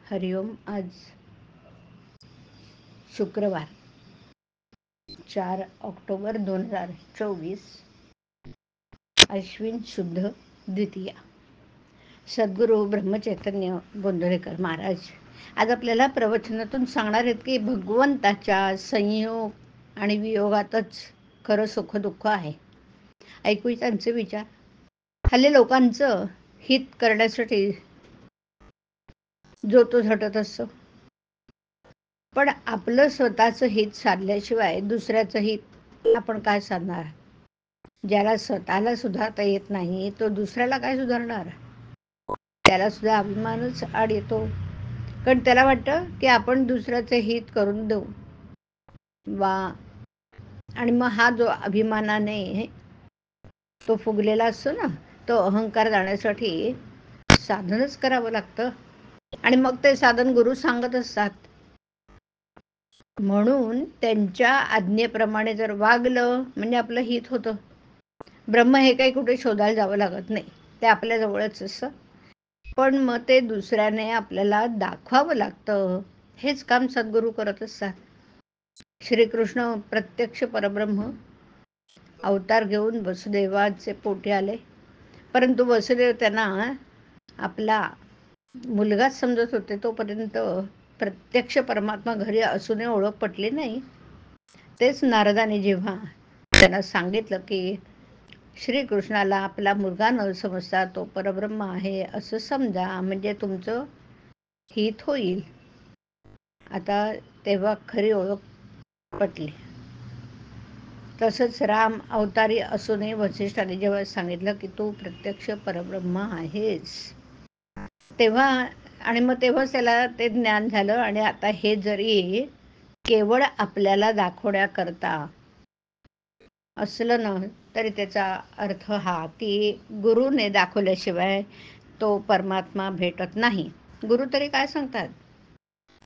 हरिओम. आज शुक्रवार 4 ऑक्टोबर 2024, अश्विन शुद्ध द्वितीया. सद्गुरू ब्रह्मचैतन्य गोंधळेकर महाराज आज आपल्याला प्रवचनातून सांगणार आहेत की भगवंताच्या संयोग आणि वियोगातच खरं सुख दुःख आहे. ऐकू त्यांचे विचार. हल्ली लोकांचं हित करण्यासाठी जो तो झटत असतो, पण आपलं स्वतःचं हित साधल्याशिवाय दुसऱ्याचं हित आपण काय साधणार? ज्याला स्वतःला सुधारता येत नाही तो दुसऱ्याला काय सुधारणार? त्याला सुद्धा अभिमानच आड येतो, कारण त्याला वाटतं की आपण दुसऱ्याचं हित करून देऊ वा. आणि मग हा जो अभिमानाने तो फुगलेला असतो ना, तो अहंकार जाण्यासाठी साधनच करावं लागतं. आणि मग ते साधन गुरु सांगत असतात. म्हणून त्यांच्या आज्ञेप्रमाणे जर वागलं म्हणजे आपलं हित होतं. ब्रह्म हे काही कुठे शोधायला जावं लागत नाही, ते आपल्या जवळच असतं. पण मग ते दुसऱ्याने आपल्याला दाखवावं लागतं. हेच काम सद्गुरू करत असतात. श्रीकृष्ण प्रत्यक्ष परब्रह्म अवतार घेऊन वसुदेवाचे पोटी आले, परंतु वसुदेव त्यांना आपला मुलगाच समजत होते. तोपर्यंत प्रत्यक्ष परमात्मा घरी असूनही ओळख पटली नाही. तेच नारदाने जेव्हा त्यांना सांगितलं की श्रीकृष्णाला आपला मुलगा न समजता तो परब्रह्म आहे असं समजा, म्हणजे तुमचं हित होईल. आता तेव्हा खरी ओळख पटली. तसंच राम अवतारी असूनही वसिष्ठाने जेव्हा सांगितलं की तू प्रत्यक्ष परब्रह्म आहेस, तेव्हा आणि मग तेव्हाच त्याला ते ज्ञान झालं. आणि आता हे जरी केवळ आपल्याला दाखवण्याकरता असलं ना, तरी त्याचा अर्थ हा की गुरुने दाखवल्याशिवाय तो परमात्मा भेटत नाही. गुरु तरी काय सांगतात?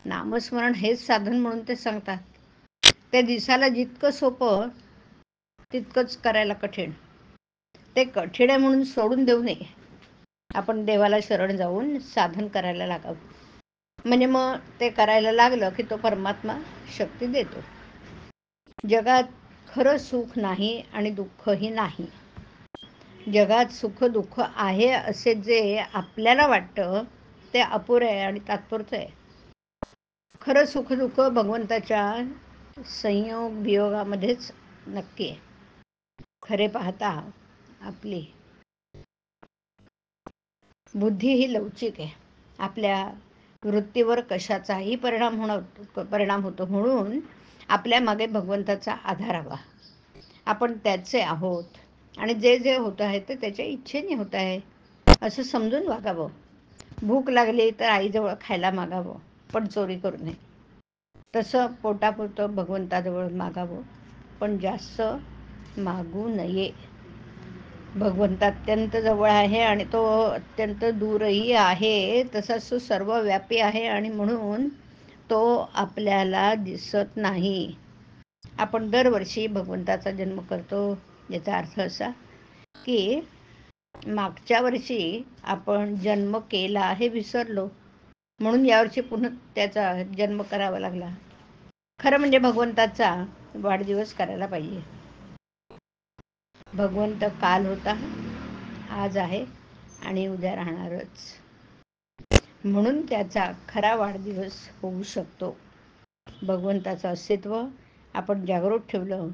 नामस्मरण हेच साधन म्हणून ते सांगतात. ते दिसायला जितकं सोपं तितकंच करायला कठीण. ते कठीण आहे म्हणून सोडून देऊ नये. आपण देवाला शरण जाऊन साधन करायला लागावं. म्हणजे मग ते करायला लागलं की तो परमात्मा शक्ती देतो. जगात खरं सुख नाही आणि दुःखही नाही. जगात सुख दुःख आहे असे जे आपल्याला वाटतं ते अपुरे आहे आणि तात्पुरतं आहे. खरं सुख दुःख भगवंताच्या संयोग वियोगामध्येच नक्की आहे. खरे पाहता आपली बुद्धी ही लवचिक आहे. आपल्या वृत्तीवर कशाचाही परिणाम होतो. म्हणून आपल्या मागे भगवंताचा आधार हवा. आपण त्याचे आहोत आणि जे जे होत आहे ते त्याच्या इच्छेने होत आहे असं समजून वागावं. भूक लागली तर आईजवळ खायला मागावं, पण चोरी करू नये. तसं पोटापुरतं भगवंताजवळ मागावं, पण जास्त मागू नये. भगवंत अत्यंत जवळ आहे आणि तो अत्यंत दूरही आहे. तसाच तो सर्वव्यापी आहे आणि म्हणून तो आपल्याला दिसत नाही. आपण दरवर्षी भगवंताचा जन्म करतो, याचा अर्थ असा की मागच्या वर्षी आपण जन्म केला हे विसरलो, म्हणून यावर्षी पुन्हा त्याचा जन्म करावा लागला. खरं म्हणजे भगवंताचा वाढदिवस करायला पाहिजे. भगवंत काल होता, आज आहे आणि उद्या राहणारच. म्हणून त्याचा खरा वाढदिवस होऊ शकतो. भगवंताचं अस्तित्व आपण जागृत ठेवलं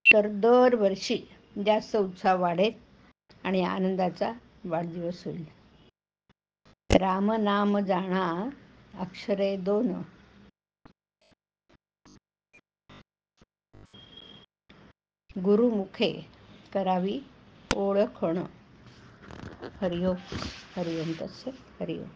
तर दरवर्षी जास्त उत्साह वाढेल आणि आनंदाचा वाढदिवस होईल. राम नाम जाणा अक्षरे 2, गुरुमुखे करावी ओळखण. हरिओम. हरिओम तत्सत. हरिओम.